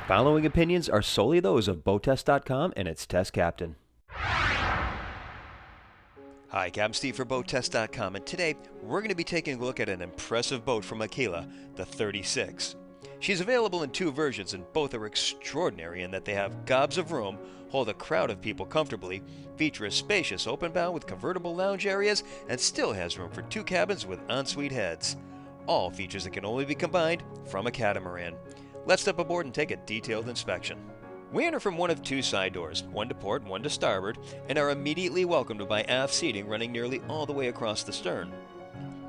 following opinions are solely those of BoatTEST.com and its test captain. Hi, Captain Steve for BoatTEST.com, and today we're going to be taking a look at an impressive boat from Aquila, the 36. She's available in two versions, and both are extraordinary in that they have gobs of room, hold a crowd of people comfortably, feature a spacious open bow with convertible lounge areas, and still has room for two cabins with ensuite heads. All features that can only be combined from a catamaran. Let's step aboard and take a detailed inspection. We enter from one of two side doors, one to port and one to starboard, and are immediately welcomed by aft seating running nearly all the way across the stern.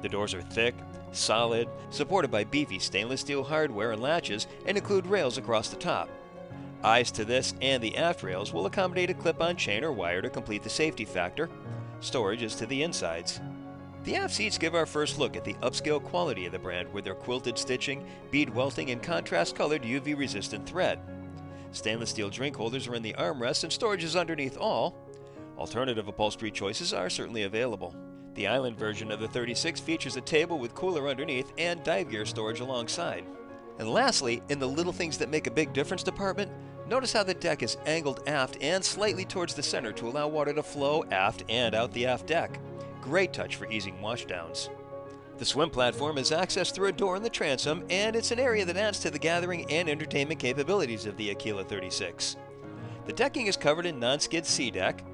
The doors are thick, solid, supported by beefy stainless steel hardware and latches, and include rails across the top. Eyes to this and the aft rails will accommodate a clip-on chain or wire to complete the safety factor. Storage is to the insides. The aft seats give our first look at the upscale quality of the brand with their quilted stitching, bead welting, and contrast-colored UV-resistant thread. Stainless steel drink holders are in the armrests and storage is underneath all. Alternative upholstery choices are certainly available. The island version of the 36 features a table with cooler underneath and dive gear storage alongside. And lastly, in the little things that make a big difference department, notice how the deck is angled aft and slightly towards the center to allow water to flow aft and out the aft deck. Great touch for easing washdowns. The swim platform is accessed through a door in the transom, and it's an area that adds to the gathering and entertainment capabilities of the Aquila 36. The decking is covered in non-skid sea deck.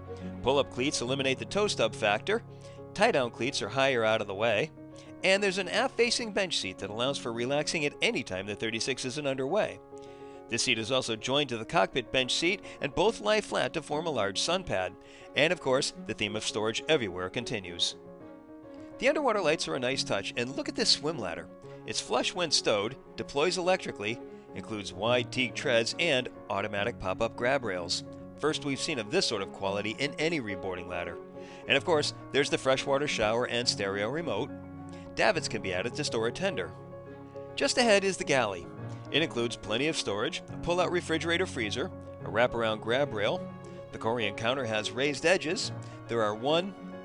Pull-up cleats eliminate the toe stub factor. Tie-down cleats are higher out of the way. And there's an aft-facing bench seat that allows for relaxing at any time the 36 isn't underway. This seat is also joined to the cockpit bench seat, and both lie flat to form a large sun pad. And of course, the theme of storage everywhere continues. The underwater lights are a nice touch, and look at this swim ladder. It's flush when stowed, deploys electrically, includes wide teak treads, and automatic pop-up grab rails. First we've seen of this sort of quality in any reboarding ladder. And of course, there's the freshwater shower and stereo remote. Davits can be added to store a tender. Just ahead is the galley. It includes plenty of storage, a pull-out refrigerator freezer, a wraparound grab rail. The Corian counter has raised edges. There are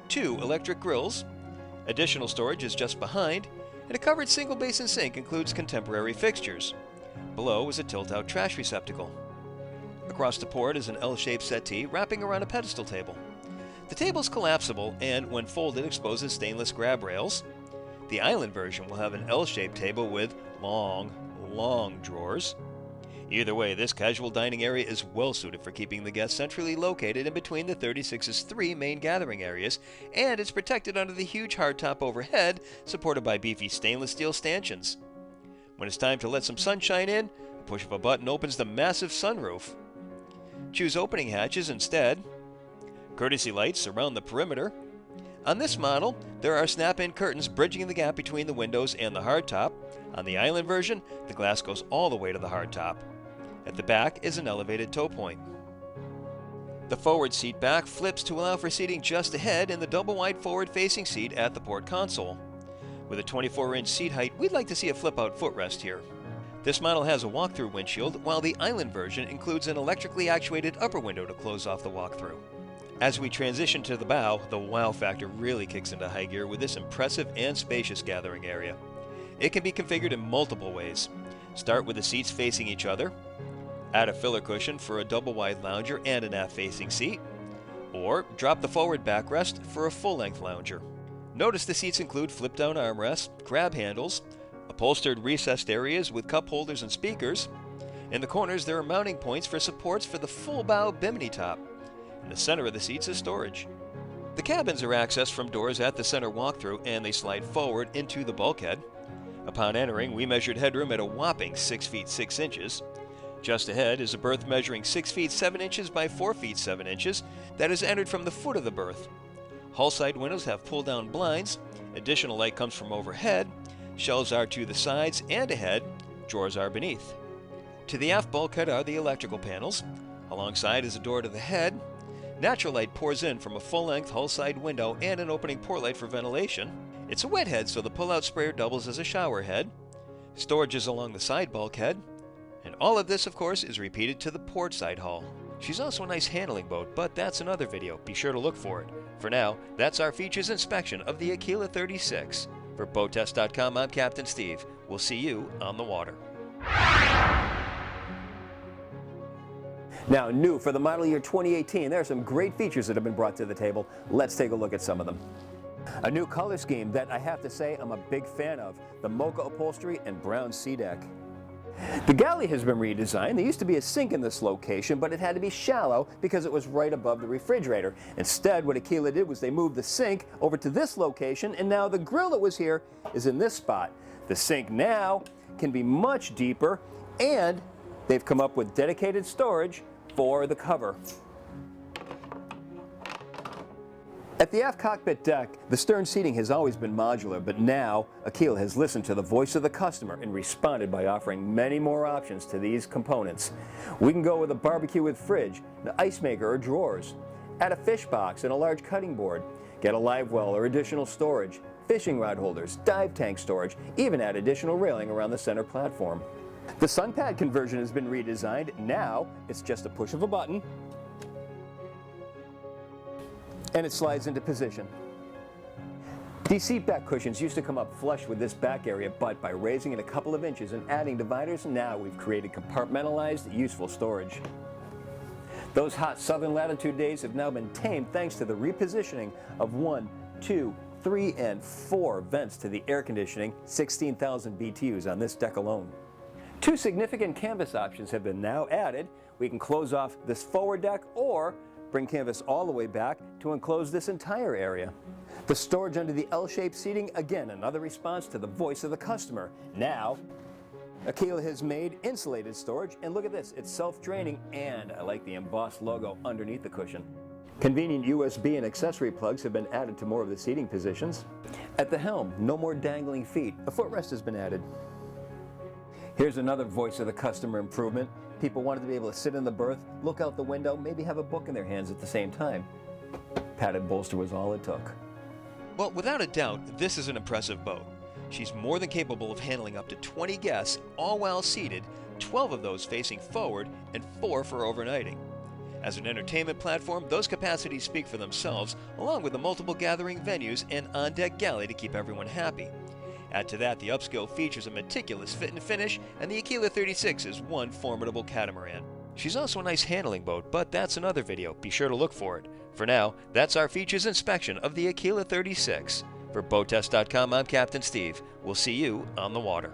2 electric grills. Additional storage is just behind, and a covered single basin sink includes contemporary fixtures. Below is a tilt-out trash receptacle. Across the port is an L-shaped settee wrapping around a pedestal table. The table is collapsible and, when folded, exposes stainless grab rails. The island version will have an L-shaped table with long drawers. Either way, this casual dining area is well suited for keeping the guests centrally located in between the 36's 3 main gathering areas, and it's protected under the huge hardtop overhead, supported by beefy stainless steel stanchions. When it's time to let some sunshine in, a push of a button opens the massive sunroof. Choose opening hatches instead. Courtesy lights surround the perimeter. On this model, there are snap-in curtains bridging the gap between the windows and the hardtop. On the island version, the glass goes all the way to the hardtop. At the back is an elevated tow point. The forward seat back flips to allow for seating just ahead in the double-wide forward-facing seat at the port console. With a 24-inch seat height, we'd like to see a flip-out footrest here. This model has a walk-through windshield, while the island version includes an electrically actuated upper window to close off the walk-through. As we transition to the bow, the wow factor really kicks into high gear with this impressive and spacious gathering area. It can be configured in multiple ways. Start with the seats facing each other. Add a filler cushion for a double-wide lounger and an aft-facing seat. Or drop the forward backrest for a full-length lounger. Notice the seats include flip-down armrests, grab handles, upholstered recessed areas with cup holders and speakers. In the corners there are mounting points for supports for the full bow bimini top. In the center of the seats is storage. The cabins are accessed from doors at the center walkthrough, and they slide forward into the bulkhead. Upon entering, we measured headroom at a whopping 6 feet 6 inches. Just ahead is a berth measuring 6 feet 7 inches by 4 feet 7 inches that is entered from the foot of the berth. Hull side windows have pull-down blinds. Additional light comes from overhead. Shelves are to the sides and ahead. Drawers are beneath. To the aft bulkhead are the electrical panels. Alongside is a door to the head. Natural light pours in from a full-length hull-side window and an opening port light for ventilation. It's a wet head, so the pull-out sprayer doubles as a shower head. Storage is along the side bulkhead. And all of this, of course, is repeated to the port side hull. She's also a nice handling boat, but that's another video. Be sure to look for it. For now, that's our features inspection of the Aquila 36. For BoatTEST.com, I'm Captain Steve. We'll see you on the water. Now, new for the model year 2018, there are some great features that have been brought to the table. Let's take a look at some of them. A new color scheme that I have to say I'm a big fan of, the mocha upholstery and brown sea deck. The galley has been redesigned. There used to be a sink in this location, but it had to be shallow because it was right above the refrigerator. Instead, what Aquila did was they moved the sink over to this location, and now the grill that was here is in this spot. The sink now can be much deeper, and they've come up with dedicated storage for the cover. At the Aft Cockpit Deck, the stern seating has always been modular, but now Aquila has listened to the voice of the customer and responded by offering many more options to these components. We can go with a barbecue with fridge, an ice maker or drawers, add a fish box and a large cutting board, get a live well or additional storage, fishing rod holders, dive tank storage, even add additional railing around the center platform. The Sontag Conversion has been redesigned. Now it's just a push of a button and it slides into position. These seat back cushions used to come up flush with this back area, but by raising it a couple of inches and adding dividers, now we've created compartmentalized, useful storage. Those hot southern latitude days have now been tamed thanks to the repositioning of 1, 2, 3, and 4 vents to the air conditioning, 16,000 BTUs on this deck alone. 2 significant canvas options have been now added. We can close off this forward deck or bring canvas all the way back to enclose this entire area. The storage under the L-shaped seating, again, another response to the voice of the customer. Now, Aquila has made insulated storage, and look at this, it's self-draining, and I like the embossed logo underneath the cushion. Convenient USB and accessory plugs have been added to more of the seating positions. At the helm, no more dangling feet. A footrest has been added. Here's another voice of the customer improvement. People wanted to be able to sit in the berth, look out the window, maybe have a book in their hands at the same time. Padded bolster was all it took. Well, without a doubt, this is an impressive boat. She's more than capable of handling up to 20 guests, all while seated, 12 of those facing forward and 4 for overnighting. As an entertainment platform, those capacities speak for themselves, along with the multiple gathering venues and on-deck galley to keep everyone happy. Add to that the upscale features a meticulous fit and finish, and the Aquila 36 is one formidable catamaran. She's also a nice handling boat, but that's another video. Be sure to look for it. For now, that's our features inspection of the Aquila 36. For BoatTEST.com, I'm Captain Steve. We'll see you on the water.